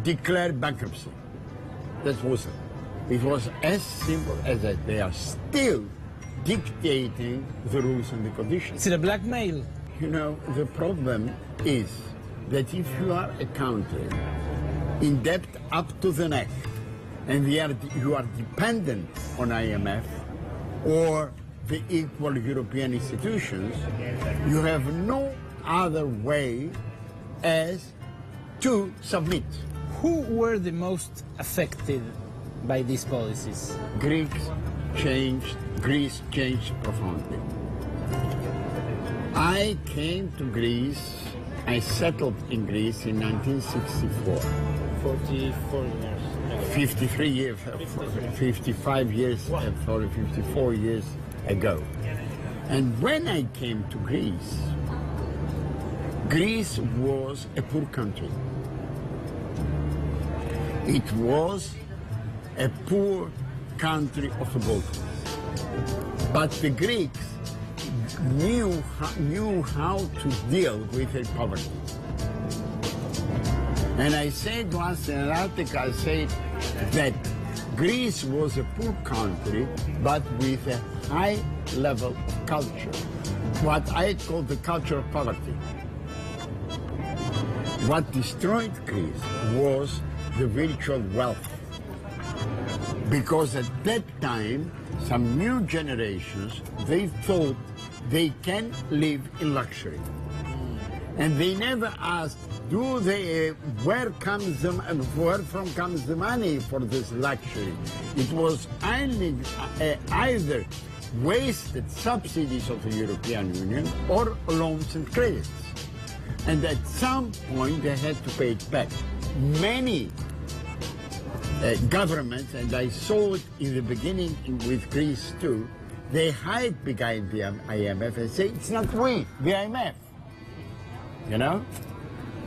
declare bankruptcy. That was it. It was as simple as that. They are still dictating the rules and the conditions. Is it a blackmail? The problem is that if you are a country in debt up to the neck and you are dependent on IMF or the equal European institutions, you have no other way as to submit. Who were the most affected by these policies? Greece changed profoundly. I came to Greece, I settled in Greece in 1964. 44 years. 53 years, 55 years, 54 years ago. And when I came to Greece, Greece was a poor country. It was a poor country of the Balkans. But the Greeks knew how to deal with their poverty. And I said once in an article, I said that Greece was a poor country, but with a high level of culture, what I call the culture of poverty. What destroyed Greece was the virtual wealth, because at that time, some new generations, they thought they can live in luxury. And they never asked, where from comes the money for this luxury? It was either wasted subsidies of the European Union or loans and credits. And at some point they had to pay it back. Many governments, and I saw it in the beginning with Greece too, they hide behind the IMF and say, it's not we, the IMF. You know?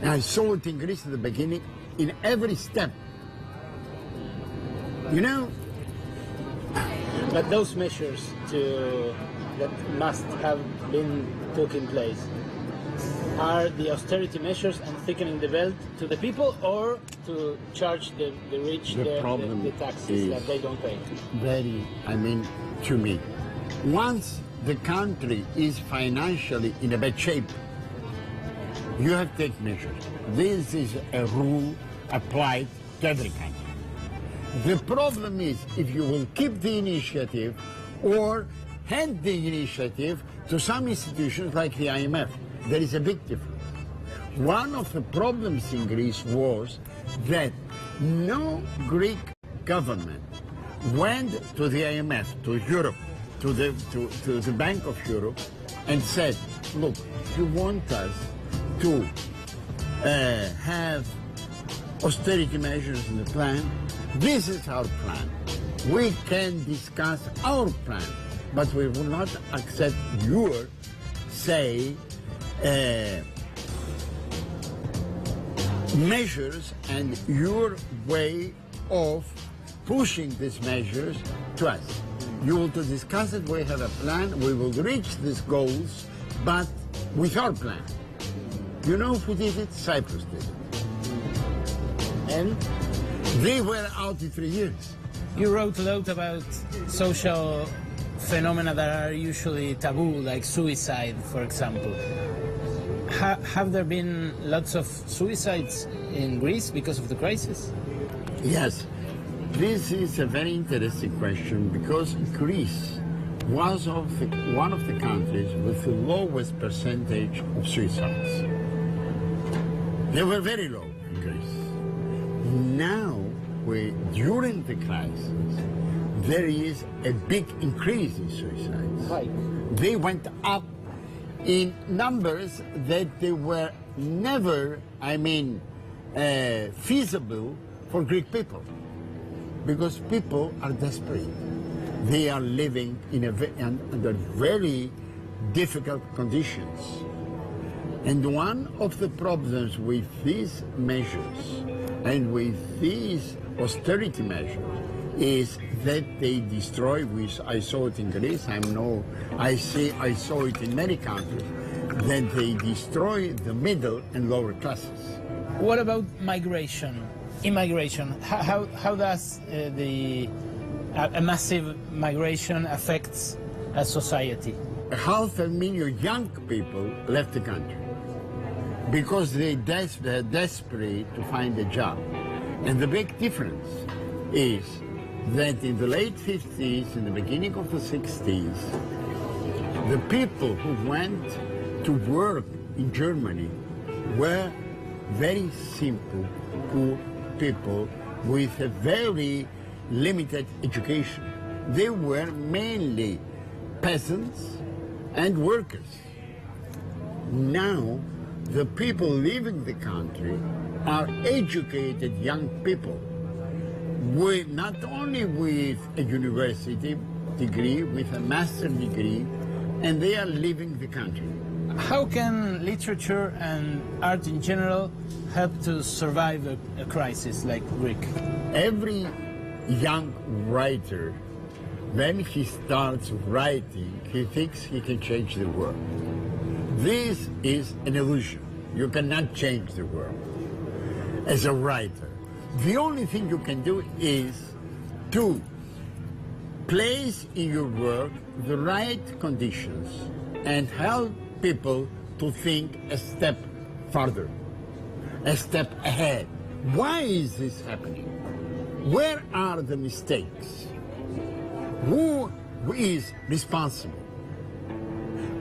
And I saw it in Greece at the beginning, in every step. You know? But those measures that must have been put in place are the austerity measures and thickening the belt to the people, or to charge the rich the taxes that they don't pay? To me, once the country is financially in a bad shape, you have to take measures. This is a rule applied to every country. The problem is if you will keep the initiative or hand the initiative to some institutions like the IMF. There is a big difference. One of the problems in Greece was that no Greek government went to the IMF, to Europe, to the Bank of Europe, and said, look, you want us to have austerity measures in the plan, this is our plan. We can discuss our plan, but we will not accept your, say, measures and your way of pushing these measures to us. You want to discuss it, we have a plan, we will reach these goals, but with our plan. You know who did it? Cyprus did it. And? They were out in 3 years. You wrote a lot about social phenomena that are usually taboo, like suicide, for example. Have there been lots of suicides in Greece because of the crisis? Yes. This is a very interesting question, because Greece was one of the countries with the lowest percentage of suicides. They were very low in Greece. Now, during the crisis, there is a big increase in suicides. Right. They went up in numbers that they were never, feasible for Greek people, because people are desperate. They are living under very difficult conditions. And one of the problems with these measures and with these austerity measures is that they destroy, which I saw it in Greece, I saw it in many countries, that they destroy the middle and lower classes. What about migration, immigration? How does a massive migration affects a society? 500,000 young people left the country. because they're desperate to find a job. And the big difference is that in the late 50s, in the beginning of the 60s, the people who went to work in Germany were very simple, poor people with a very limited education. They were mainly peasants and workers. Now, the people leaving the country are educated young people, with not only with a university degree, with a master's degree, and they are leaving the country. How can literature and art in general help to survive a crisis like Greek? Every young writer, when he starts writing, he thinks he can change the world. This is an illusion. You cannot change the world as a writer. The only thing you can do is to place in your work the right conditions and help people to think a step further, a step ahead. Why is this happening? Where are the mistakes? Who is responsible?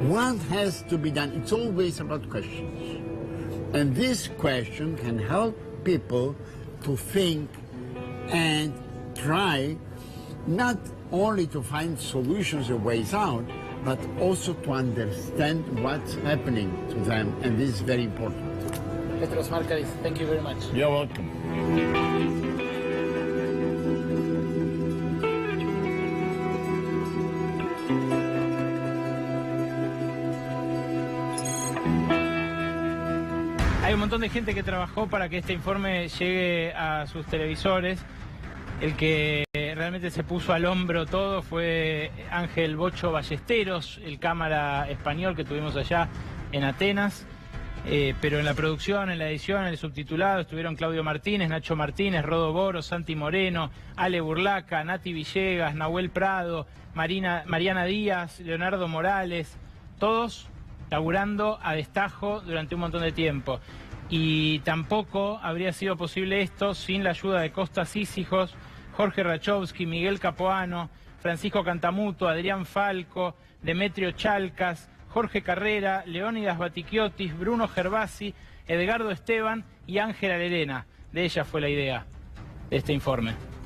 What has to be done? It's always about questions. And this question can help people to think and try not only to find solutions or ways out, but also to understand what's happening to them, and this is very important. Petros Markaris, thank you very much. You're welcome. Hay un montón de gente que trabajó para que este informe llegue a sus televisores. El que realmente se puso al hombro todo fue Ángel Bocho Ballesteros, el cámara español que tuvimos allá en Atenas. Pero en la producción, en la edición, en el subtitulado estuvieron Claudio Martínez, Nacho Martínez, Rodo Boro, Santi Moreno, Ale Burlaca, Nati Villegas, Nahuel Prado, Mariana Díaz, Leonardo Morales, todos laburando a destajo durante un montón de tiempo. Y tampoco habría sido posible esto sin la ayuda de Costas Cícijos, Jorge Rachowski, Miguel Capuano, Francisco Cantamuto, Adrián Falco, Demetrio Chalcas, Jorge Carrera, Leónidas Batichiotis, Bruno Gervasi, Edgardo Esteban y Ángela Lerena. De ella fue la idea de este informe.